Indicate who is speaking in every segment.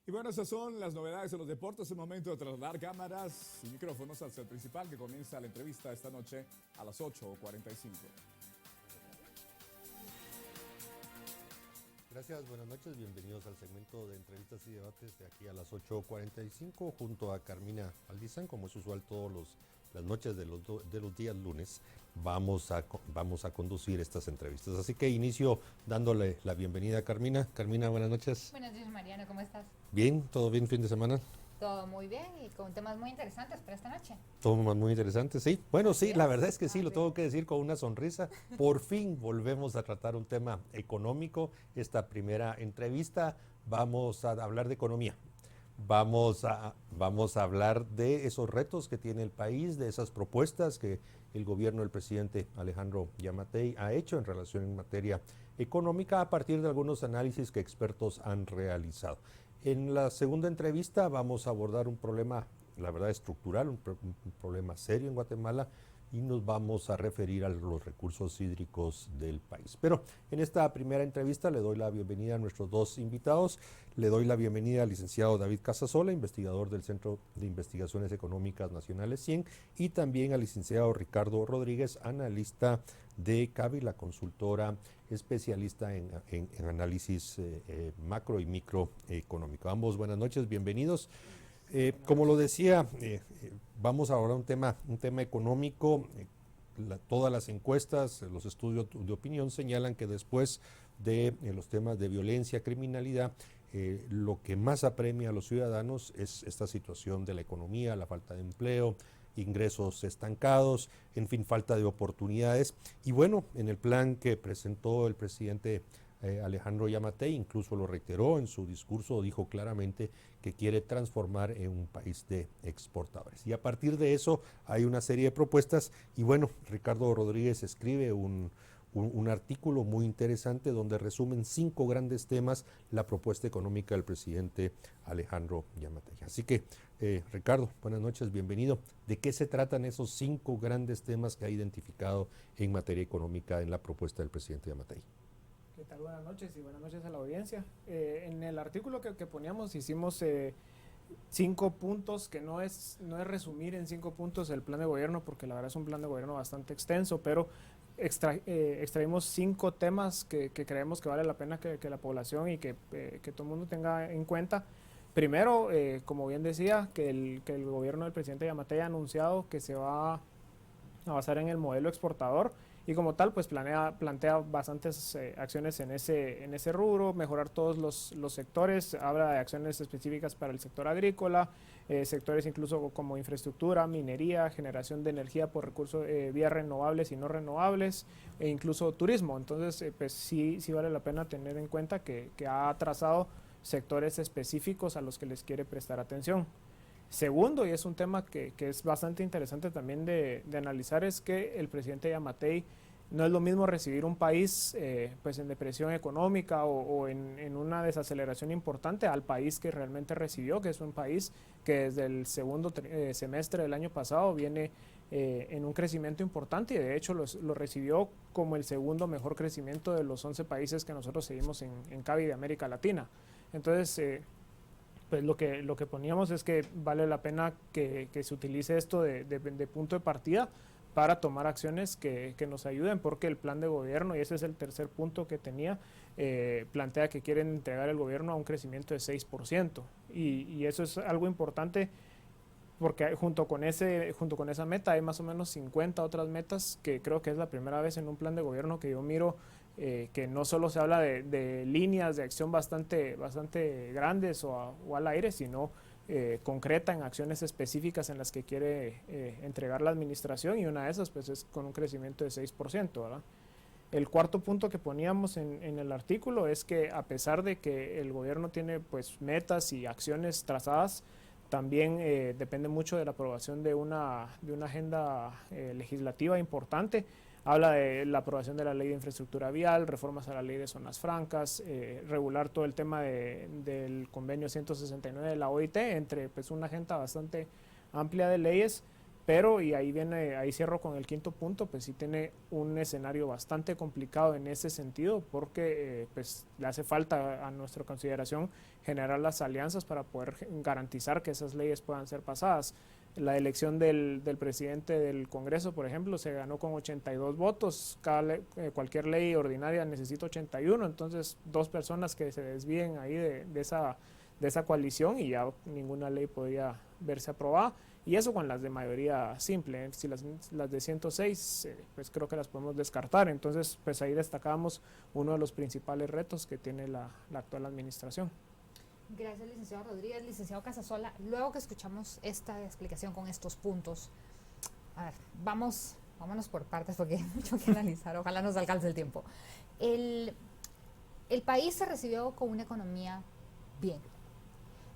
Speaker 1: Y bueno, esas son las novedades en los deportes. Es el momento de trasladar cámaras y micrófonos al set principal que comienza la entrevista esta noche a las 8:45.
Speaker 2: Gracias, buenas noches, bienvenidos al segmento de entrevistas y debates de aquí a las 8:45 junto a Carmina Aldizán, como es usual las noches de los días lunes. Vamos a conducir estas entrevistas. Así que inicio dándole la bienvenida a Carmina. Carmina, buenas noches.
Speaker 3: Buenos días, Mariano, ¿cómo estás?
Speaker 2: Bien, todo bien, fin de semana.
Speaker 3: Todo muy bien y con temas muy interesantes para esta noche.
Speaker 2: Todo muy interesante, sí. Bueno, sí, la verdad es que sí, lo
Speaker 3: sí.
Speaker 2: tengo que decir con una sonrisa. Por fin volvemos a tratar un tema económico. Esta primera entrevista vamos a hablar de economía. Vamos a hablar de esos retos que tiene el país, de esas propuestas que el gobierno del presidente Alejandro Yamatei ha hecho en relación en materia económica a partir de algunos análisis que expertos han realizado. En la segunda entrevista vamos a abordar un problema, la verdad, estructural, un problema serio en Guatemala, y nos vamos a referir a los recursos hídricos del país. Pero en esta primera entrevista le doy la bienvenida a nuestros dos invitados. Le doy la bienvenida al licenciado David Casasola, investigador del Centro de Investigaciones Económicas Nacionales CIEN, y también al licenciado Ricardo Rodríguez, analista de CABI, la consultora especialista en análisis macro y microeconómico. Ambos, buenas noches, bienvenidos. Como lo decía, vamos ahora a un tema económico. Todas las encuestas, los estudios de opinión señalan que después de los temas de violencia, criminalidad, lo que más apremia a los ciudadanos es esta situación de la economía, la falta de empleo, ingresos estancados, en fin, falta de oportunidades. Y bueno, en el plan que presentó el presidente Alejandro Yamatei, incluso lo reiteró en su discurso, dijo claramente que quiere transformar en un país de exportadores. Y a partir de eso hay una serie de propuestas y bueno, Ricardo Rodríguez escribe un artículo muy interesante donde resumen 5 grandes temas la propuesta económica del presidente Alejandro Yamatei. Así que, Ricardo, buenas noches, bienvenido. ¿De qué se tratan esos 5 grandes temas que ha identificado en materia económica en la propuesta del presidente Yamatei?
Speaker 4: ¿Qué tal? Buenas noches y buenas noches a la audiencia. En el artículo que poníamos hicimos 5 puntos, que no es resumir en 5 puntos el plan de gobierno, porque la verdad es un plan de gobierno bastante extenso, pero extraímos 5 temas que creemos que vale la pena que la población y que todo el mundo tenga en cuenta. Primero, como bien decía, que el gobierno del presidente Yamatei ha anunciado que se va a basar en el modelo exportador y como tal pues plantea bastantes acciones en ese rubro, mejorar todos los sectores, habla de acciones específicas para el sector agrícola, sectores incluso como infraestructura, minería, generación de energía por recursos vías renovables y no renovables e incluso turismo. Entonces pues sí vale la pena tener en cuenta que ha trazado sectores específicos a los que les quiere prestar atención. Segundo, y es un tema que es bastante interesante también de analizar, es que el presidente Yamatei no es lo mismo recibir un país pues en depresión económica o en una desaceleración importante al país que realmente recibió, que es un país que desde el segundo semestre del año pasado viene en un crecimiento importante y de hecho lo recibió como el segundo mejor crecimiento de los 11 países que nosotros seguimos en CABI de América Latina. Entonces, pues lo que poníamos es que vale la pena que se utilice esto de punto de partida para tomar acciones que nos ayuden, porque el plan de gobierno, y ese es el tercer punto que tenía, plantea que quieren entregar el gobierno a un crecimiento de 6%, y eso es algo importante porque junto con esa meta hay más o menos 50 otras metas que creo que es la primera vez en un plan de gobierno que yo miro que no solo se habla de líneas de acción bastante grandes o al aire, sino concreta en acciones específicas en las que quiere entregar la administración, y una de esas pues es con un crecimiento de 6%, ¿verdad? El cuarto punto que poníamos en el artículo es que a pesar de que el gobierno tiene pues metas y acciones trazadas, también depende mucho de la aprobación de una agenda legislativa importante. Habla de la aprobación de la ley de infraestructura vial, reformas a la ley de zonas francas, regular todo el tema del convenio 169 de la OIT, entre pues una agenda bastante amplia de leyes pero, y ahí cierro con el quinto punto, pues sí tiene un escenario bastante complicado en ese sentido, porque pues le hace falta a nuestra consideración generar las alianzas para poder garantizar que esas leyes puedan ser pasadas. La elección del presidente del Congreso, por ejemplo, se ganó con 82 votos, cualquier ley ordinaria necesita 81, entonces 2 personas que se desvíen ahí de esa coalición y ya ninguna ley podría verse aprobada. Y eso con las de mayoría simple, si las de 106, pues creo que las podemos descartar. Entonces, pues ahí destacamos uno de los principales retos que tiene la actual administración.
Speaker 3: Gracias, licenciado Rodríguez. Licenciado Casasola, luego que escuchamos esta explicación con estos puntos, a ver, vámonos por partes porque hay mucho que analizar, ojalá nos alcance el tiempo. El país se recibió con una economía bien.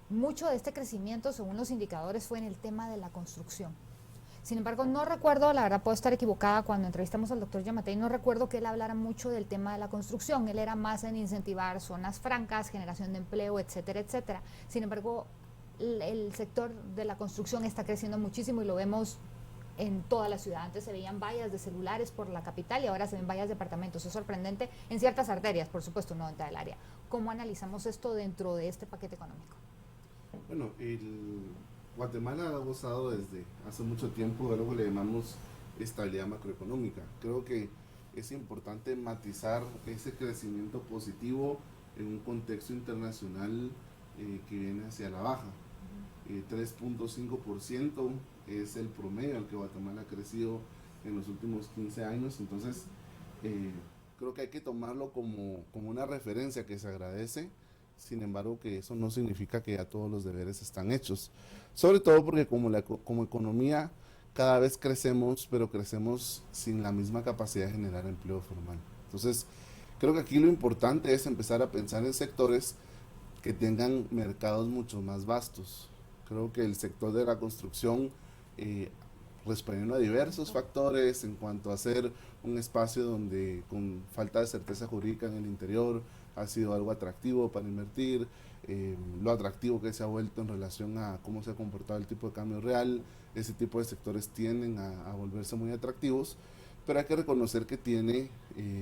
Speaker 3: Mucho de este crecimiento, según los indicadores, fue en el tema de la construcción. Sin embargo, no recuerdo, la verdad puedo estar equivocada, cuando entrevistamos al doctor Yamatei, no recuerdo que él hablara mucho del tema de la construcción. Él era más en incentivar zonas francas, generación de empleo, etcétera, etcétera. Sin embargo, el sector de la construcción está creciendo muchísimo y lo vemos en toda la ciudad. Antes se veían vallas de celulares por la capital y ahora se ven vallas de departamentos. Es sorprendente en ciertas arterias, por supuesto, no en toda el área. ¿Cómo analizamos esto dentro de este paquete económico?
Speaker 5: Bueno, Guatemala ha gozado desde hace mucho tiempo de lo que le llamamos estabilidad macroeconómica. Creo que es importante matizar ese crecimiento positivo en un contexto internacional que viene hacia la baja. 3.5% es el promedio al que Guatemala ha crecido en los últimos 15 años, entonces creo que hay que tomarlo como una referencia que se agradece. Sin embargo, que eso no significa que ya todos los deberes están hechos, sobre todo porque como economía cada vez crecemos, pero crecemos sin la misma capacidad de generar empleo formal. Entonces, creo que aquí lo importante es empezar a pensar en sectores que tengan mercados mucho más vastos. Creo que el sector de la construcción respondiendo a diversos factores en cuanto a ser un espacio donde con falta de certeza jurídica en el interior ha sido algo atractivo para invertir, lo atractivo que se ha vuelto en relación a cómo se ha comportado el tipo de cambio real. Ese tipo de sectores tienden a volverse muy atractivos, pero hay que reconocer que tiene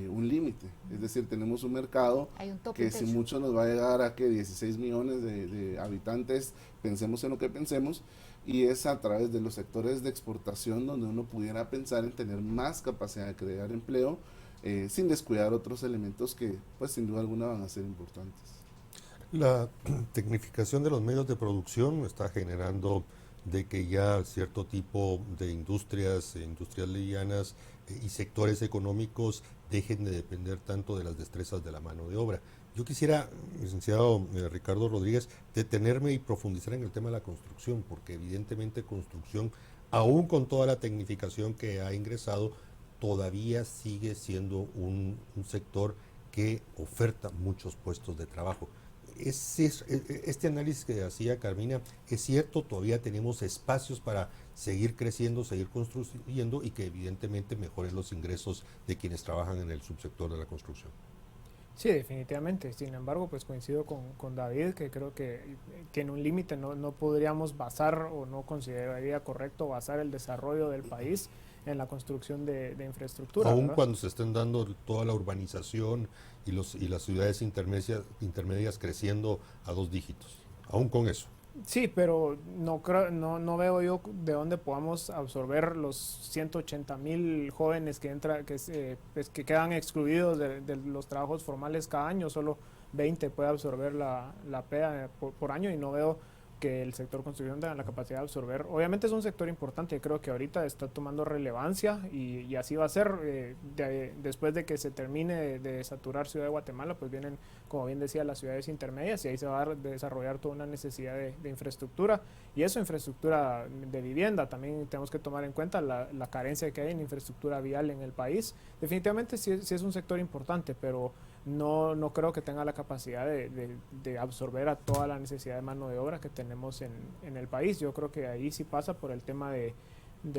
Speaker 5: un límite, es decir, tenemos un mercado que si mucho nos va a llegar a que 16 millones de habitantes, pensemos en lo que pensemos, y es a través de los sectores de exportación donde uno pudiera pensar en tener más capacidad de crear empleo, sin descuidar otros elementos que pues sin duda alguna van a ser importantes.
Speaker 2: La tecnificación de los medios de producción está generando de que ya cierto tipo de industrias livianas y sectores económicos dejen de depender tanto de las destrezas de la mano de obra. Yo quisiera, licenciado Ricardo Rodríguez, detenerme y profundizar en el tema de la construcción, porque evidentemente construcción, aún con toda la tecnificación que ha ingresado, todavía sigue siendo un sector que oferta muchos puestos de trabajo. Este análisis que hacía Carmina, es cierto, todavía tenemos espacios para seguir creciendo, seguir construyendo y que evidentemente mejoren los ingresos de quienes trabajan en el subsector de la construcción.
Speaker 4: Sí, definitivamente. Sin embargo, pues coincido con David, que creo que tiene un límite. No podríamos basar o no consideraría correcto basar el desarrollo del país en la construcción de infraestructura.
Speaker 2: Aún
Speaker 4: ¿verdad?
Speaker 2: cuando se estén dando toda la urbanización y las ciudades intermedias creciendo a 2 dígitos, aún con eso.
Speaker 4: Sí, pero no veo yo de dónde podamos absorber los 180,000 jóvenes que quedan excluidos de los trabajos formales cada año. Solo 20 puede absorber la PEA por año, y no veo que el sector construcción tenga la capacidad de absorber. Obviamente es un sector importante, creo que ahorita está tomando relevancia y así va a ser. Después de que se termine de saturar Ciudad de Guatemala, pues vienen, como bien decía, las ciudades intermedias, y ahí se va a desarrollar toda una necesidad de infraestructura, y eso, infraestructura de vivienda. También tenemos que tomar en cuenta la carencia que hay en infraestructura vial en el país. Definitivamente sí es un sector importante, pero no creo que tenga la capacidad de absorber a toda la necesidad de mano de obra que tenemos en el país. Yo creo que ahí sí pasa por el tema de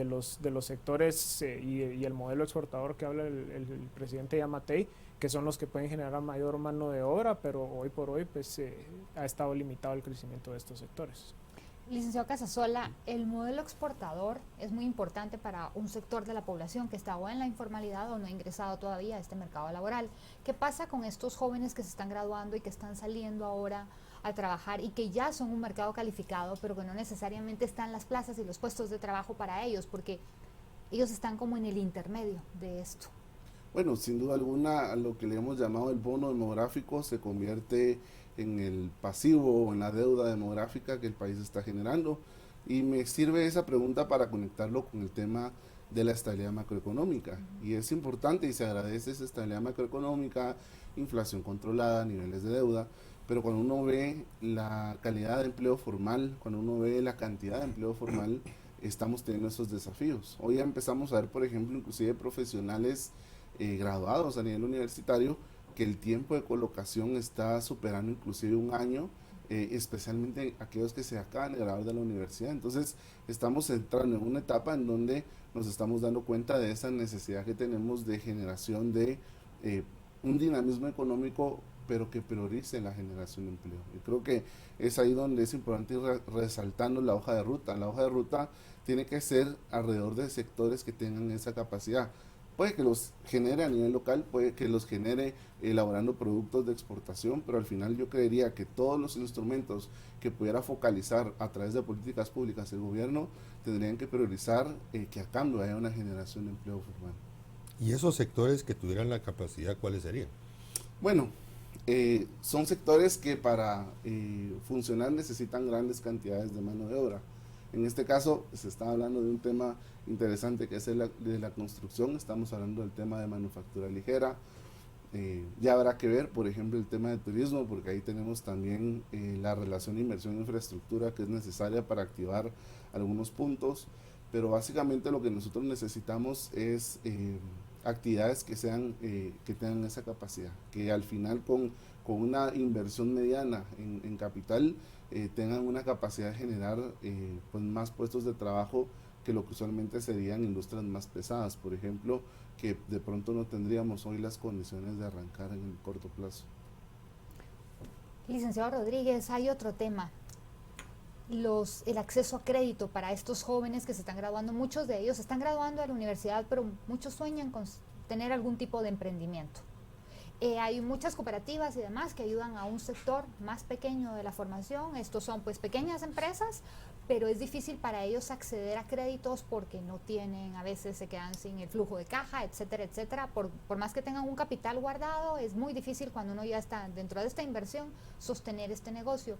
Speaker 4: los sectores y el modelo exportador que habla el presidente Yamatei, que son los que pueden generar mayor mano de obra, pero hoy por hoy pues ha estado limitado el crecimiento de estos sectores.
Speaker 3: Licenciado Casasola, el modelo exportador es muy importante para un sector de la población que está o en la informalidad o no ha ingresado todavía a este mercado laboral. ¿Qué pasa con estos jóvenes que se están graduando y que están saliendo ahora a trabajar y que ya son un mercado calificado, pero que no necesariamente están las plazas y los puestos de trabajo para ellos, porque ellos están como en el intermedio de esto?
Speaker 5: Bueno, sin duda alguna, lo que le hemos llamado el bono demográfico se convierte en el pasivo o en la deuda demográfica que el país está generando. Y me sirve esa pregunta para conectarlo con el tema de la estabilidad macroeconómica. Y es importante y se agradece esa estabilidad macroeconómica, inflación controlada, niveles de deuda, pero cuando uno ve la calidad de empleo formal, cuando uno ve la cantidad de empleo formal, estamos teniendo esos desafíos. Hoy ya empezamos a ver, por ejemplo, inclusive profesionales graduados a nivel universitario, que el tiempo de colocación está superando inclusive un año, especialmente aquellos que se acaban de graduar de la universidad. Entonces estamos entrando en una etapa en donde nos estamos dando cuenta de esa necesidad que tenemos de generación de un dinamismo económico, pero que priorice la generación de empleo. Y creo que es ahí donde es importante ir resaltando la hoja de ruta. La hoja de ruta tiene que ser alrededor de sectores que tengan esa capacidad. Puede que los genere a nivel local, puede que los genere elaborando productos de exportación, pero al final yo creería que todos los instrumentos que pudiera focalizar a través de políticas públicas el gobierno tendrían que priorizar que a cambio haya una generación de empleo formal.
Speaker 2: ¿Y esos sectores que tuvieran la capacidad, cuáles serían?
Speaker 5: Bueno, son sectores que para funcionar necesitan grandes cantidades de mano de obra. En este caso se está hablando de un tema interesante que es el de la construcción, estamos hablando del tema de manufactura ligera. Ya habrá que ver, por ejemplo, el tema de turismo, porque ahí tenemos también la relación de inversión en infraestructura que es necesaria para activar algunos puntos, pero básicamente lo que nosotros necesitamos es actividades que sean que tengan esa capacidad, que al final con una inversión mediana en capital tengan una capacidad de generar pues más puestos de trabajo que lo que usualmente serían industrias más pesadas, por ejemplo, que de pronto no tendríamos hoy las condiciones de arrancar en el corto plazo.
Speaker 3: Licenciado Rodríguez, hay otro tema. El acceso a crédito para estos jóvenes que se están graduando, muchos de ellos se están graduando de la universidad, pero muchos sueñan con tener algún tipo de emprendimiento. Hay muchas cooperativas y demás que ayudan a un sector más pequeño de la formación. Estos son pues pequeñas empresas, pero es difícil para ellos acceder a créditos porque no tienen, a veces se quedan sin el flujo de caja, etcétera, etcétera. Por más que tengan un capital guardado, es muy difícil cuando uno ya está dentro de esta inversión sostener este negocio.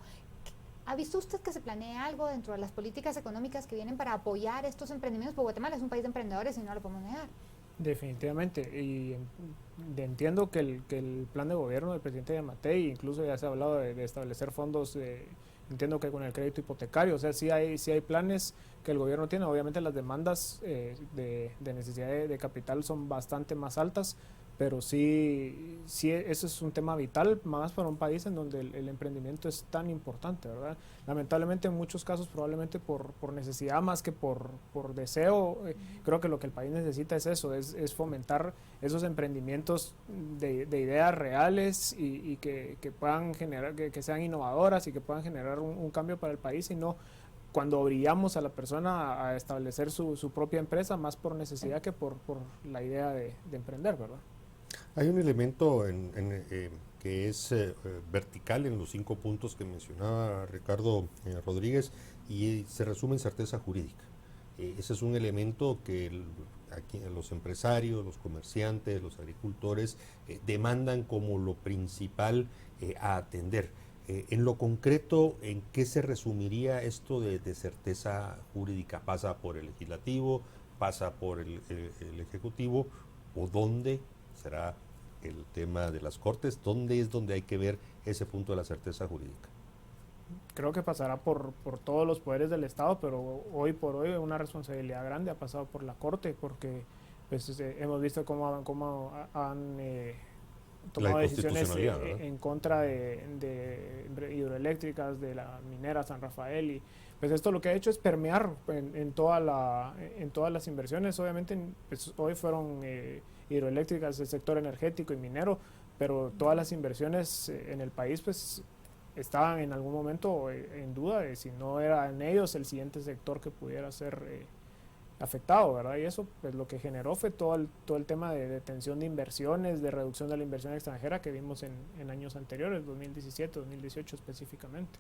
Speaker 3: ¿Ha visto usted que se planea algo dentro de las políticas económicas que vienen para apoyar estos emprendimientos? Porque Guatemala es un país de emprendedores y no lo podemos negar.
Speaker 4: Definitivamente, y entiendo que el plan de gobierno del presidente Yamatei, incluso ya se ha hablado de establecer fondos, entiendo que con el crédito hipotecario, o sea, sí hay planes que el gobierno tiene. Obviamente las demandas de necesidad de capital son bastante más altas, pero sí eso es un tema vital, más para un país en donde el emprendimiento es tan importante, ¿verdad? Lamentablemente en muchos casos probablemente por necesidad más que por deseo, creo que lo que el país necesita es eso, es fomentar esos emprendimientos de ideas reales y que puedan generar, que sean innovadoras y que puedan generar un cambio para el país, y no cuando brillamos a la persona a establecer su propia empresa más por necesidad que por la idea de emprender, ¿verdad?
Speaker 2: Hay un elemento que es vertical en los 5 puntos que mencionaba Ricardo Rodríguez, y se resume en certeza jurídica. Ese es un elemento que aquí los empresarios, los comerciantes, los agricultores demandan como lo principal a atender. En lo concreto, ¿en qué se resumiría esto de certeza jurídica? ¿Pasa por el legislativo? ¿Pasa por el ejecutivo? ¿O dónde será el tema de las cortes? ¿Dónde es donde hay que ver ese punto de la certeza jurídica?
Speaker 4: Creo que pasará por todos los poderes del Estado, pero hoy por hoy una responsabilidad grande ha pasado por la Corte, porque pues, hemos visto cómo han tomado decisiones en contra de hidroeléctricas, de la minera San Rafael, y pues esto lo que ha hecho es permear en todas las inversiones. Obviamente pues, hoy fueron hidroeléctricas, el sector energético y minero, pero todas las inversiones en el país pues estaban en algún momento en duda de si no era en ellos el siguiente sector que pudiera ser afectado, ¿verdad? Y eso pues lo que generó fue todo el tema de detención de inversiones, de reducción de la inversión extranjera que vimos en años anteriores, 2017, 2018 específicamente.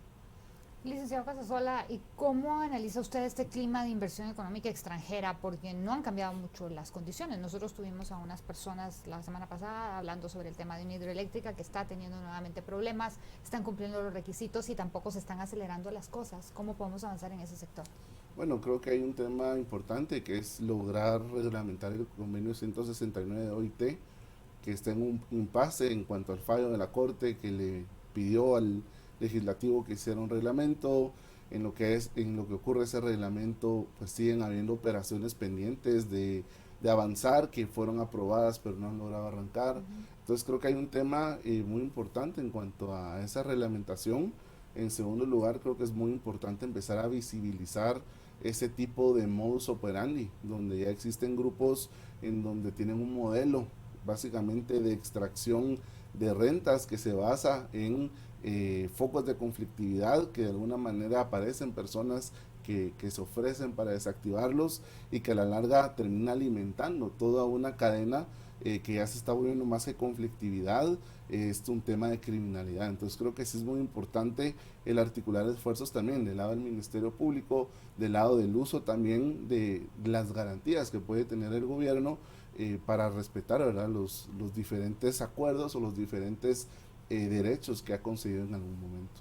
Speaker 3: Licenciado Casasola, ¿y cómo analiza usted este clima de inversión económica extranjera? Porque no han cambiado mucho las condiciones. Nosotros tuvimos a unas personas la semana pasada hablando sobre el tema de una hidroeléctrica que está teniendo nuevamente problemas, están cumpliendo los requisitos y tampoco se están acelerando las cosas. ¿Cómo podemos avanzar en ese sector?
Speaker 5: Bueno, creo que hay un tema importante que es lograr reglamentar el convenio 169 de OIT, que está en un impasse en cuanto al fallo de la Corte que le pidió al legislativo que hiciera un reglamento. En lo que ocurre ese reglamento, pues siguen habiendo operaciones pendientes de avanzar que fueron aprobadas pero no han logrado arrancar. Entonces creo que hay un tema muy importante en cuanto a esa reglamentación. En segundo lugar, creo que es muy importante empezar a visibilizar ese tipo de modus operandi, donde ya existen grupos en donde tienen un modelo básicamente de extracción de rentas que se basa en focos de conflictividad, que de alguna manera aparecen personas que se ofrecen para desactivarlos y que a la larga termina alimentando toda una cadena que ya se está volviendo más que conflictividad, es un tema de criminalidad. Entonces creo que sí es muy importante el articular esfuerzos también del lado del Ministerio Público, del lado del uso también de las garantías que puede tener el gobierno para respetar, ¿verdad?, los diferentes acuerdos o los diferentes derechos que ha concedido en algún momento.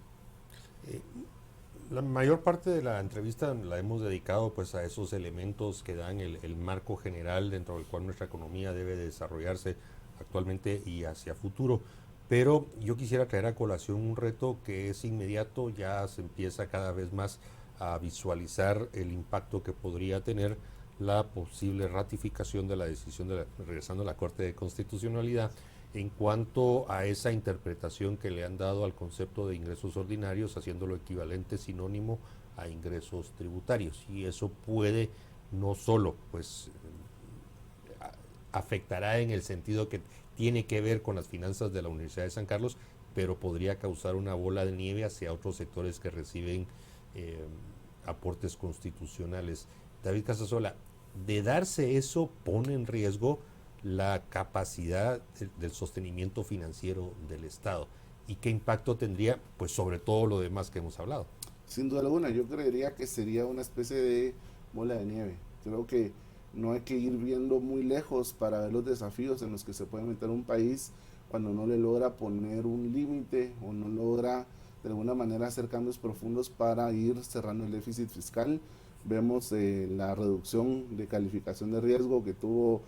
Speaker 2: La mayor parte de la entrevista la hemos dedicado pues a esos elementos que dan el marco general dentro del cual nuestra economía debe desarrollarse actualmente y hacia futuro. Pero yo quisiera traer a colación un reto que es inmediato, ya se empieza cada vez más a visualizar el impacto que podría tener la posible ratificación de la decisión regresando a la Corte de Constitucionalidad en cuanto a esa interpretación que le han dado al concepto de ingresos ordinarios, haciéndolo equivalente, sinónimo a ingresos tributarios. Y eso puede no solo, pues, afectará en el sentido que tiene que ver con las finanzas de la Universidad de San Carlos, pero podría causar una bola de nieve hacia otros sectores que reciben aportes constitucionales. David Casasola, de darse eso, pone en riesgo la capacidad del sostenimiento financiero del Estado. ¿Y qué impacto tendría, pues, sobre todo lo demás que hemos hablado?
Speaker 5: Sin duda alguna, yo creería que sería una especie de bola de nieve. Creo que no hay que ir viendo muy lejos para ver los desafíos en los que se puede meter un país cuando no le logra poner un límite o no logra de alguna manera hacer cambios profundos para ir cerrando el déficit fiscal. Vemos la reducción de calificación de riesgo que tuvo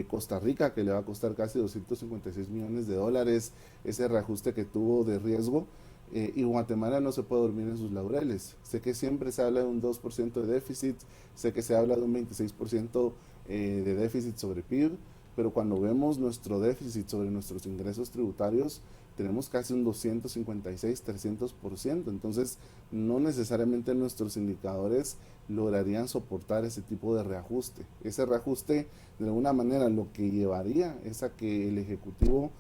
Speaker 5: Costa Rica, que le va a costar casi 256 millones de dólares, ese reajuste que tuvo de riesgo, y Guatemala no se puede dormir en sus laureles. Sé que siempre se habla de un 2% de déficit, sé que se habla de un 26% de déficit sobre PIB, pero cuando vemos nuestro déficit sobre nuestros ingresos tributarios, tenemos casi un 256, 300%, entonces no necesariamente nuestros indicadores lograrían soportar ese tipo de reajuste. Ese reajuste, de alguna manera, lo que llevaría es a que el Ejecutivo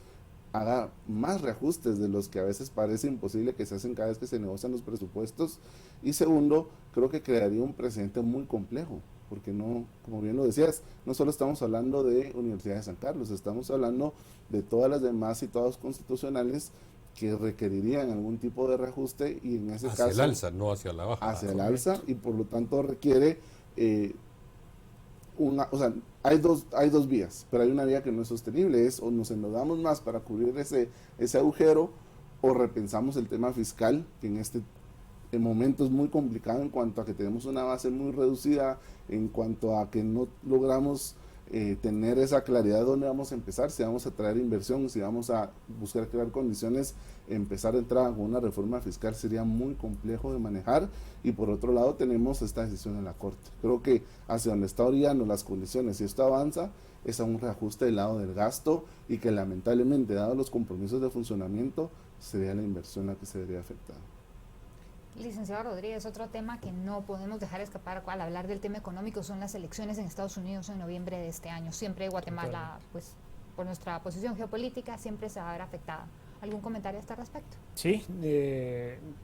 Speaker 5: haga más reajustes de los que a veces parece imposible que se hacen cada vez que se negocian los presupuestos. Y segundo, creo que crearía un precedente muy complejo, porque no, como bien lo decías, no solo estamos hablando de Universidad de San Carlos, estamos hablando de todas las demás citados constitucionales que requerirían algún tipo de reajuste y en ese caso...
Speaker 2: Hacia el alza, no hacia la baja.
Speaker 5: Hacia el alza, y por lo tanto requiere o sea, hay dos vías, pero hay una vía que no es sostenible, es o nos endeudamos más para cubrir ese agujero o repensamos el tema fiscal, que en este momento es muy complicado en cuanto a que tenemos una base muy reducida, en cuanto a que no logramos tener esa claridad de dónde vamos a empezar, si vamos a traer inversión, si vamos a buscar crear condiciones, empezar a entrar con una reforma fiscal sería muy complejo de manejar. Y por otro lado tenemos esta decisión en la Corte. Creo que hacia donde está orillando las condiciones, si esto avanza, es a un reajuste del lado del gasto y que lamentablemente, dado los compromisos de funcionamiento, sería la inversión la que se vería afectada.
Speaker 3: Licenciado Rodríguez, otro tema que no podemos dejar escapar al hablar del tema económico son las elecciones en Estados Unidos en noviembre de este año. Siempre Guatemala, pues por nuestra posición geopolítica, siempre se va a ver afectada. ¿Algún comentario a este respecto?
Speaker 4: Sí,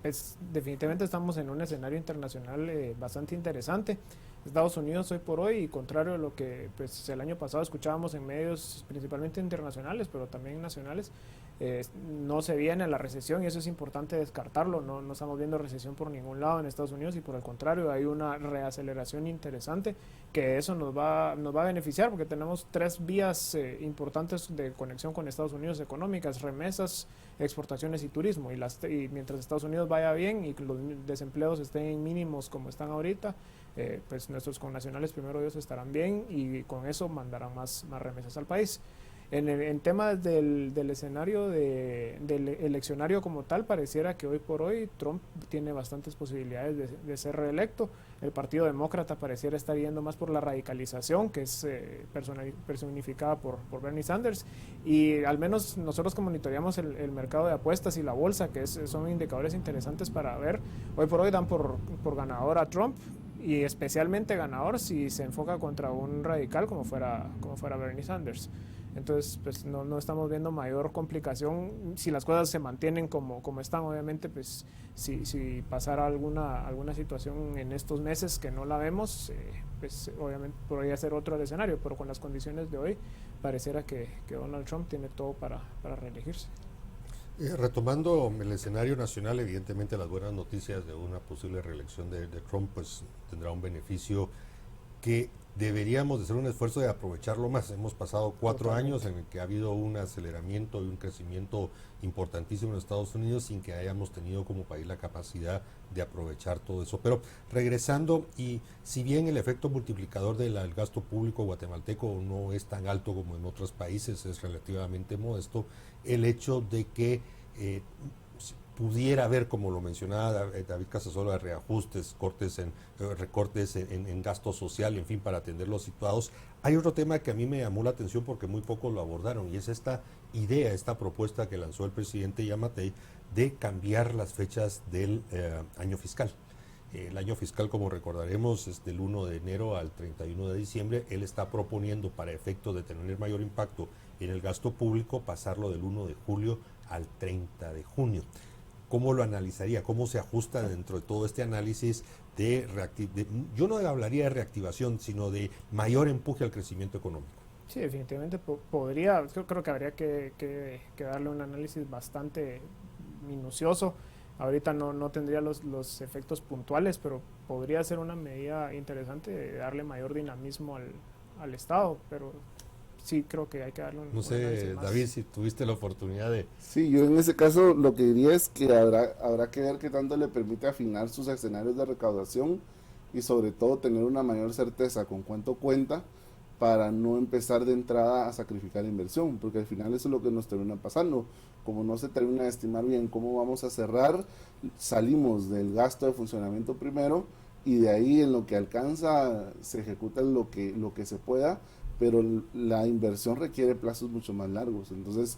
Speaker 4: pues definitivamente estamos en un escenario internacional bastante interesante. Estados Unidos hoy por hoy, y contrario a lo que pues, el año pasado escuchábamos en medios principalmente internacionales, pero también nacionales, no se viene la recesión y eso es importante descartarlo. No estamos viendo recesión por ningún lado en Estados Unidos y por el contrario hay una reaceleración interesante que eso nos va a beneficiar porque tenemos 3 vías importantes de conexión con Estados Unidos económicas: remesas, exportaciones y turismo. Y mientras Estados Unidos vaya bien y los desempleos estén en mínimos como están ahorita, pues nuestros connacionales, primero Dios, estarán bien y con eso mandarán más remesas al país. En temas del escenario del eleccionario como tal, pareciera que hoy por hoy Trump tiene bastantes posibilidades de ser reelecto. El Partido Demócrata pareciera estar yendo más por la radicalización, que es personificada por Bernie Sanders, y al menos nosotros que monitoreamos el mercado de apuestas y la bolsa, que son indicadores interesantes para ver, hoy por hoy dan por ganador a Trump, y especialmente ganador si se enfoca contra un radical como fuera Bernie Sanders. Entonces, pues no estamos viendo mayor complicación si las cosas se mantienen como están. Obviamente, pues si pasara alguna situación en estos meses que no la vemos, pues obviamente podría ser otro el escenario, pero con las condiciones de hoy pareciera que Donald Trump tiene todo para reelegirse.
Speaker 2: Retomando el escenario nacional, evidentemente las buenas noticias de una posible reelección de Trump pues tendrá un beneficio que deberíamos de hacer un esfuerzo de aprovecharlo más. Hemos pasado 4 años en el que ha habido un aceleramiento y un crecimiento importantísimo en Estados Unidos sin que hayamos tenido como país la capacidad de aprovechar todo eso. Pero regresando, y si bien el efecto multiplicador del gasto público guatemalteco no es tan alto como en otros países, es relativamente modesto, el hecho de que pudiera haber, como lo mencionaba David Casasola, reajustes, recortes en gasto social, en fin, para atender los situados. Hay otro tema que a mí me llamó la atención porque muy pocos lo abordaron, y es esta idea, esta propuesta que lanzó el presidente Yamatei de cambiar las fechas del año fiscal. El año fiscal, como recordaremos, es del 1 de enero al 31 de diciembre. Él está proponiendo, para efecto de tener mayor impacto en el gasto público, pasarlo del 1 de julio al 30 de junio. ¿Cómo lo analizaría? ¿Cómo se ajusta dentro de todo este análisis yo no hablaría de reactivación, sino de mayor empuje al crecimiento económico?
Speaker 4: Sí, definitivamente creo que habría que darle un análisis bastante minucioso. Ahorita no tendría los efectos puntuales, pero podría ser una medida interesante de darle mayor dinamismo al Estado, pero sí creo que hay que darle un
Speaker 2: No sé, David, si tuviste la oportunidad de...
Speaker 5: Sí, yo en ese caso lo que diría es que habrá que ver qué tanto le permite afinar sus escenarios de recaudación y sobre todo tener una mayor certeza con cuánto cuenta para no empezar de entrada a sacrificar inversión, porque al final eso es lo que nos termina pasando. Como no se termina de estimar bien cómo vamos a cerrar, salimos del gasto de funcionamiento primero y de ahí en lo que alcanza se ejecuta lo que se pueda, pero la inversión requiere plazos mucho más largos. Entonces,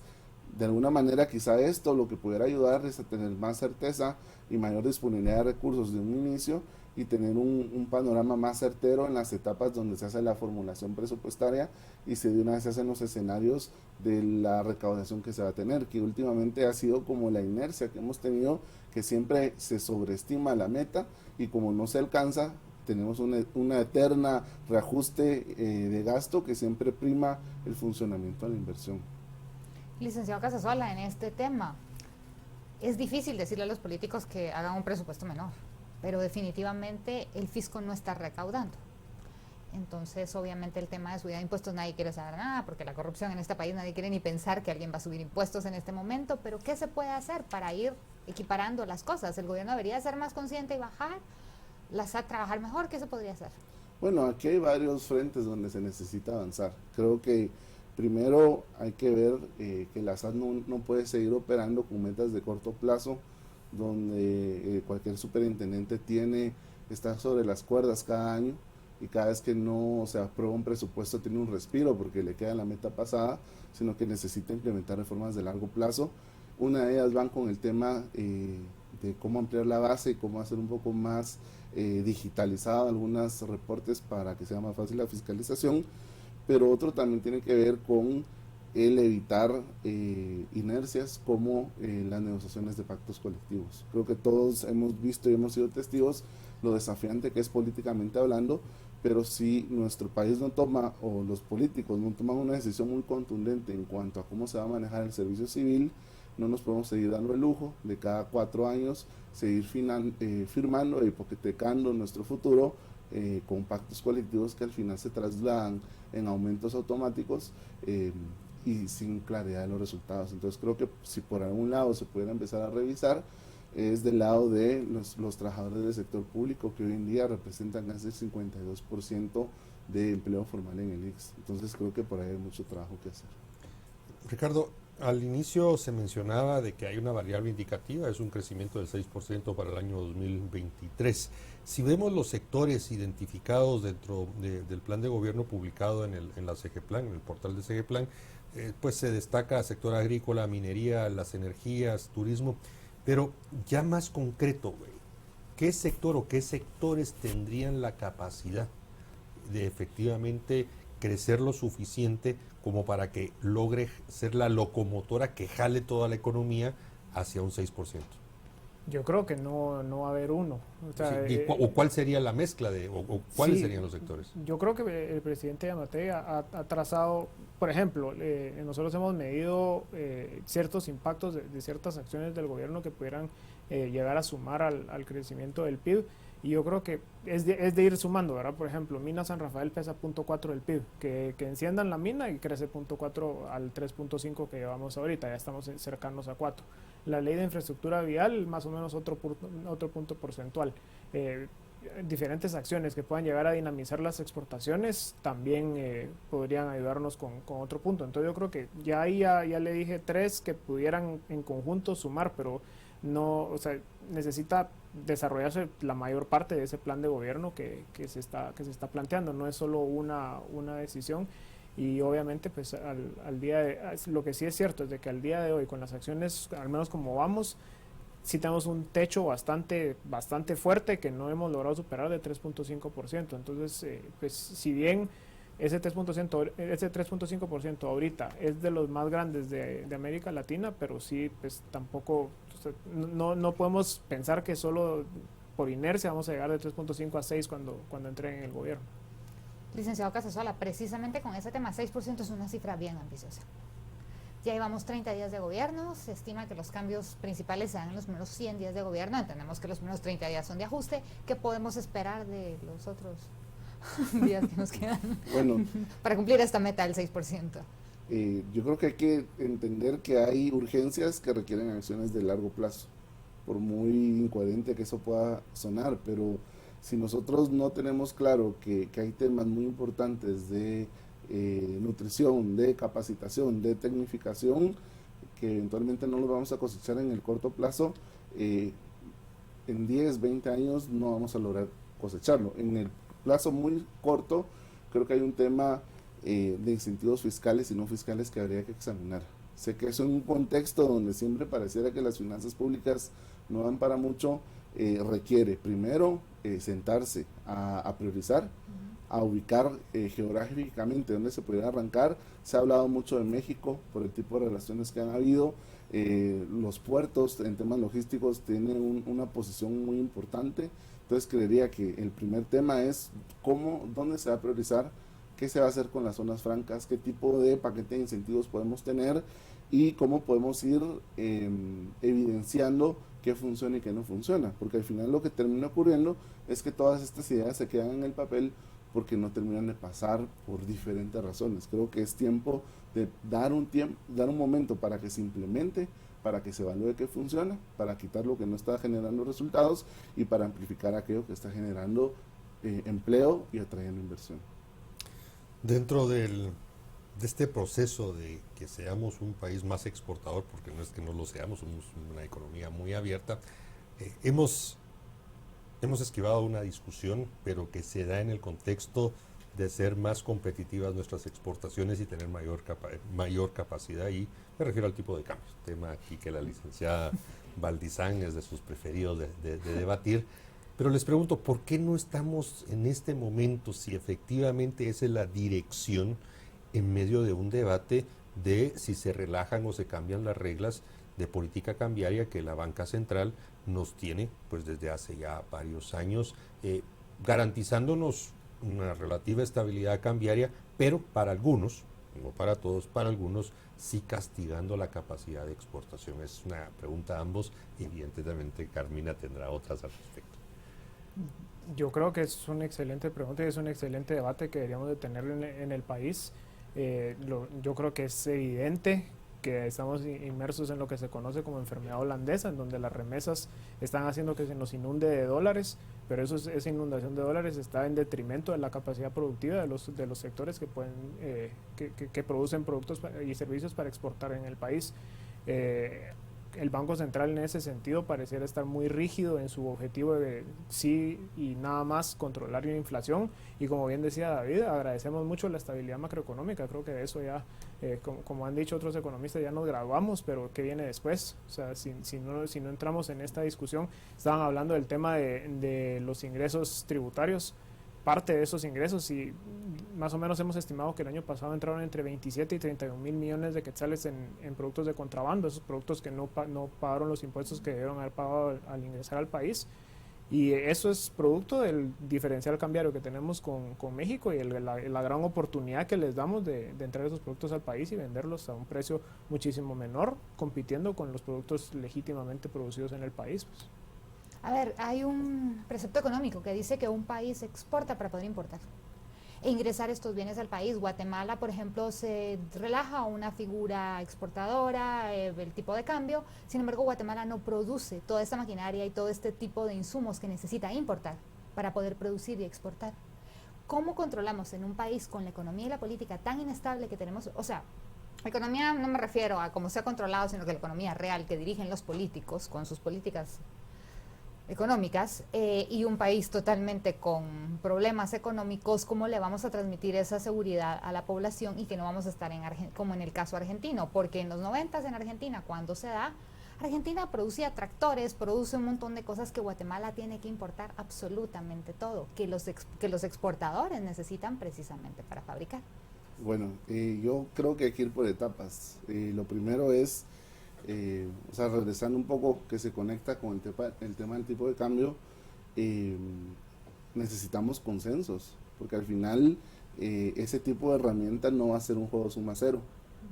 Speaker 5: de alguna manera quizá esto lo que pudiera ayudar es a tener más certeza y mayor disponibilidad de recursos de un inicio y tener un panorama más certero en las etapas donde se hace la formulación presupuestaria y se de una vez se hacen los escenarios de la recaudación que se va a tener, que últimamente ha sido como la inercia que hemos tenido, que siempre se sobreestima la meta y como no se alcanza, tenemos una eterna reajuste de gasto que siempre prima el funcionamiento de la inversión.
Speaker 3: Licenciado Casasola, en este tema, es difícil decirle a los políticos que hagan un presupuesto menor, pero definitivamente el fisco no está recaudando. Entonces, obviamente, el tema de subida de impuestos nadie quiere saber nada, porque la corrupción en este país nadie quiere ni pensar que alguien va a subir impuestos en este momento, pero ¿qué se puede hacer para ir equiparando las cosas? El gobierno debería ser más consciente y bajar, la SAT trabajar mejor. ¿Qué se podría hacer?
Speaker 5: Bueno, aquí hay varios frentes donde se necesita avanzar. Creo que primero hay que ver que la SAT no puede seguir operando con metas de corto plazo, donde cualquier superintendente está sobre las cuerdas cada año y cada vez que no se aprueba un presupuesto tiene un respiro porque le queda la meta pasada, sino que necesita implementar reformas de largo plazo. Una de ellas van con el tema de cómo ampliar la base y cómo hacer un poco más digitalizado algunos reportes para que sea más fácil la fiscalización, pero otro también tiene que ver con el evitar inercias como las negociaciones de pactos colectivos. Creo que todos hemos visto y hemos sido testigos lo desafiante que es políticamente hablando, pero si nuestro país no toma, o los políticos no toman una decisión muy contundente en cuanto a cómo se va a manejar el servicio civil, no nos podemos seguir dando el lujo de cada 4 años seguir firmando e hipotecando nuestro futuro con pactos colectivos que al final se trasladan en aumentos automáticos y sin claridad de los resultados. Entonces creo que si por algún lado se pudiera empezar a revisar, es del lado de los trabajadores del sector público, que hoy en día representan casi el 52% de empleo formal en el ICS. Entonces creo que por ahí hay mucho trabajo que hacer.
Speaker 2: Ricardo, al inicio se mencionaba de que hay una variable indicativa, es un crecimiento del 6% para el año 2023. Si vemos los sectores identificados dentro del plan de gobierno publicado en la CGPLAN, en el portal de CGPLAN, pues se destaca sector agrícola, minería, las energías, turismo, pero ya más concreto, ¿qué sector o qué sectores tendrían la capacidad de efectivamente crecer lo suficiente como para que logre ser la locomotora que jale toda la economía hacia un 6%?
Speaker 4: Yo creo que no va a haber uno. O sea,
Speaker 2: ¿O cuál sería la mezcla o cuáles
Speaker 4: sí,
Speaker 2: serían los sectores?
Speaker 4: Yo creo que el presidente Yamatei ha trazado, por ejemplo, nosotros hemos medido ciertos impactos de ciertas acciones del gobierno que pudieran llegar a sumar al crecimiento del PIB. Y yo creo que es de ir sumando, ¿verdad? Por ejemplo, Mina San Rafael pesa 0.4 del PIB, que enciendan la mina y crece 0.4 al 3.5 que llevamos ahorita, ya estamos cercanos a 4. La ley de infraestructura vial, más o menos otro punto porcentual. Diferentes acciones que puedan llegar a dinamizar las exportaciones también podrían ayudarnos con otro punto. Entonces yo creo que ya le dije 3 que pudieran en conjunto sumar, pero no, o sea, necesita desarrollarse la mayor parte de ese plan de gobierno que se está planteando. No es solo una decisión. Y obviamente pues al día de, lo que sí es cierto es de que al día de hoy con las acciones, al menos como vamos, sí tenemos un techo bastante fuerte que no hemos logrado superar de 3.5%. Entonces pues si bien ese 3.5% ahorita es de los más grandes de América Latina, pero sí pues tampoco, o sea, no podemos pensar que solo por inercia vamos a llegar de 3.5 a 6 cuando entreguen el gobierno.
Speaker 3: Licenciado Casasola, precisamente con ese tema, 6% es una cifra bien ambiciosa. Ya llevamos 30 días de gobierno, se estima que los cambios principales se dan en los primeros 100 días de gobierno, entendemos que los primeros 30 días son de ajuste. ¿Qué podemos esperar de los otros días que nos quedan para cumplir esta meta del 6%?
Speaker 5: Yo creo que hay que entender que hay urgencias que requieren acciones de largo plazo, por muy incoherente que eso pueda sonar, pero si nosotros no tenemos claro que hay temas muy importantes de nutrición, de capacitación, de tecnificación, que eventualmente no los vamos a cosechar en el corto plazo, en 10, 20 años no vamos a lograr cosecharlo. En el plazo muy corto, creo que hay un tema de incentivos fiscales y no fiscales que habría que examinar. Sé que eso en un contexto donde siempre pareciera que las finanzas públicas no dan para mucho, requiere primero sentarse a priorizar, a ubicar geográficamente dónde se pudiera arrancar. Se ha hablado mucho de México por el tipo de relaciones que han habido. Los puertos en temas logísticos tienen una posición muy importante. Entonces creería que el primer tema es dónde se va a priorizar, qué se va a hacer con las zonas francas, qué tipo de paquete de incentivos podemos tener y cómo podemos ir evidenciando qué funciona y qué no funciona, porque al final lo que termina ocurriendo es que todas estas ideas se quedan en el papel porque no terminan de pasar por diferentes razones. Creo que es tiempo de dar un momento para que se implemente, para que se evalúe qué funciona, para quitar lo que no está generando resultados y para amplificar aquello que está generando empleo y atrayendo inversión.
Speaker 2: Dentro de este proceso de que seamos un país más exportador, porque no es que no lo seamos, somos una economía muy abierta, hemos esquivado una discusión, pero que se da en el contexto de ser más competitivas nuestras exportaciones y tener mayor capacidad, y me refiero al tipo de cambios, tema aquí que la licenciada Valdizán es de sus preferidos de debatir. Pero les pregunto, ¿por qué no estamos en este momento, si efectivamente esa es la dirección, en medio de un debate de si se relajan o se cambian las reglas de política cambiaria que la banca central nos tiene pues desde hace ya varios años, garantizándonos una relativa estabilidad cambiaria, pero para algunos, no para todos, para algunos sí castigando la capacidad de exportación. Es una pregunta a ambos, evidentemente Carmina tendrá otras al respecto.
Speaker 4: Yo creo que es una excelente pregunta y es un excelente debate que deberíamos de tener en el país. Yo creo que es evidente que estamos inmersos en lo que se conoce como enfermedad holandesa, en donde las remesas están haciendo que se nos inunde de dólares, pero esa inundación de dólares está en detrimento de la capacidad productiva de los sectores que producen productos y servicios para exportar en el país. El Banco Central en ese sentido pareciera estar muy rígido en su objetivo de sí y nada más controlar la inflación, y como bien decía David, agradecemos mucho la estabilidad macroeconómica. Creo que de eso ya, como han dicho otros economistas, ya nos graduamos, pero ¿qué viene después? O sea, si no entramos en esta discusión, estaban hablando del tema de los ingresos tributarios. Parte de esos ingresos, y más o menos hemos estimado que el año pasado entraron entre 27 y 31 mil millones de quetzales en productos de contrabando, esos productos que no pagaron los impuestos que debieron haber pagado al ingresar al país, y eso es producto del diferencial cambiario que tenemos con México y la gran oportunidad que les damos de entrar esos productos al país y venderlos a un precio muchísimo menor, compitiendo con los productos legítimamente producidos en el país, pues.
Speaker 3: A ver, hay un precepto económico que dice que un país exporta para poder importar e ingresar estos bienes al país. Guatemala, por ejemplo, se relaja una figura exportadora, el tipo de cambio. Sin embargo, Guatemala no produce toda esta maquinaria y todo este tipo de insumos que necesita importar para poder producir y exportar. ¿Cómo controlamos en un país con la economía y la política tan inestable que tenemos? O sea, economía no me refiero a cómo se ha controlado, sino que la economía real que dirigen los políticos con sus políticas económicas, y un país totalmente con problemas económicos. ¿Cómo le vamos a transmitir esa seguridad a la población y que no vamos a estar como en el caso argentino? Porque en los 90s en Argentina, cuando se da, Argentina producía tractores, produce un montón de cosas que Guatemala tiene que importar absolutamente todo, que los exportadores necesitan precisamente para fabricar.
Speaker 5: Bueno, yo creo que hay que ir por etapas. Lo primero es, o sea, regresando un poco, que se conecta con el tema del tipo de cambio, necesitamos consensos, porque al final ese tipo de herramienta no va a ser un juego suma cero,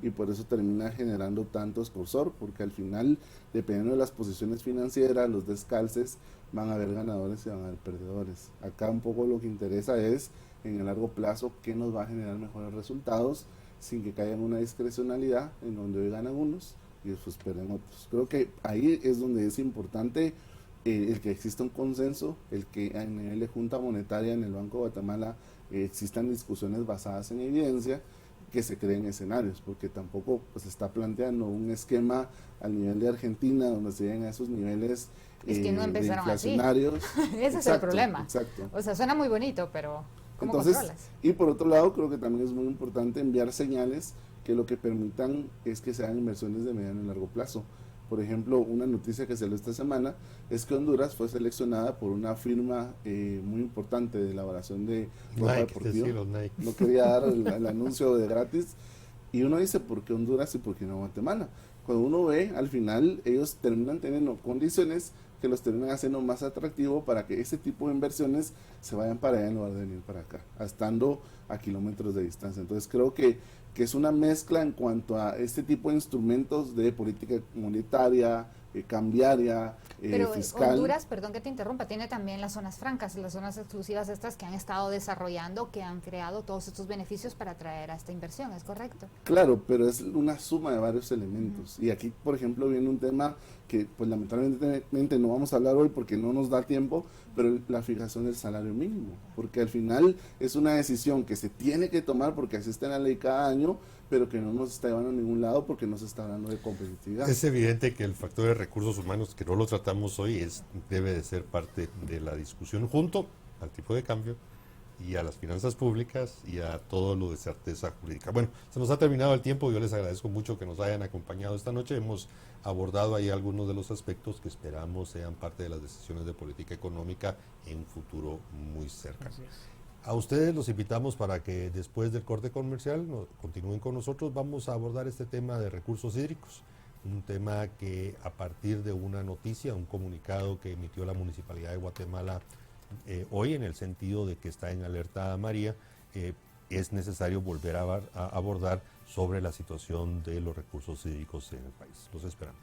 Speaker 5: y por eso termina generando tanto escorsor, porque al final, dependiendo de las posiciones financieras, los descalces, van a haber ganadores y van a haber perdedores. Acá un poco lo que interesa es, en el largo plazo, qué nos va a generar mejores resultados, sin que caiga en una discrecionalidad en donde hoy ganan unos y después pierden otros. Creo que ahí es donde es importante el que exista un consenso, el que a nivel de Junta Monetaria en el Banco de Guatemala existan discusiones basadas en evidencia, que se creen escenarios, porque tampoco pues, se está planteando un esquema al nivel de Argentina donde se lleguen a esos niveles
Speaker 3: es que no
Speaker 5: de
Speaker 3: empezaron
Speaker 5: inflacionarios.
Speaker 3: Ese
Speaker 5: exacto,
Speaker 3: es el problema.
Speaker 5: Exacto.
Speaker 3: O sea, suena muy bonito, pero ¿cómo
Speaker 5: Entonces,
Speaker 3: controlas?
Speaker 5: y por otro lado, creo que también es muy importante enviar señales que lo que permitan es que sean inversiones de mediano y largo plazo. Por ejemplo, una noticia que salió esta semana es que Honduras fue seleccionada por una firma muy importante de elaboración de ropa deportiva. No quería dar el anuncio de gratis. Y uno dice, ¿por qué Honduras y por qué no Guatemala? Cuando uno ve, al final, ellos terminan teniendo condiciones que los terminan haciendo más atractivo para que ese tipo de inversiones se vayan para allá en lugar de venir para acá, estando a kilómetros de distancia. Entonces creo que es una mezcla en cuanto a este tipo de instrumentos de política monetaria, cambiaria,
Speaker 3: pero
Speaker 5: fiscal.
Speaker 3: Honduras, perdón que te interrumpa, tiene también las zonas francas, las zonas exclusivas estas que han estado desarrollando, que han creado todos estos beneficios para atraer a esta inversión, ¿es correcto?
Speaker 5: Claro, pero es una suma de varios elementos. Y aquí, por ejemplo, viene un tema que pues lamentablemente no vamos a hablar hoy porque no nos da tiempo, pero la fijación del salario mínimo, porque al final es una decisión que se tiene que tomar porque así está en la ley cada año, pero que no nos está llevando a ningún lado porque no se está hablando de competitividad.
Speaker 2: Es evidente que el factor de recursos humanos, que no lo tratamos hoy, debe de ser parte de la discusión junto al tipo de cambio y a las finanzas públicas y a todo lo de certeza jurídica. Bueno, se nos ha terminado el tiempo, yo les agradezco mucho que nos hayan acompañado esta noche. Hemos abordado ahí algunos de los aspectos que esperamos sean parte de las decisiones de política económica en un futuro muy cercano. A ustedes los invitamos para que después del corte comercial continúen con nosotros. Vamos a abordar este tema de recursos hídricos, un tema que a partir de una noticia, un comunicado que emitió la Municipalidad de Guatemala hoy, en el sentido de que está en alerta amarilla, es necesario volver a abordar sobre la situación de los recursos hídricos en el país. Los esperamos.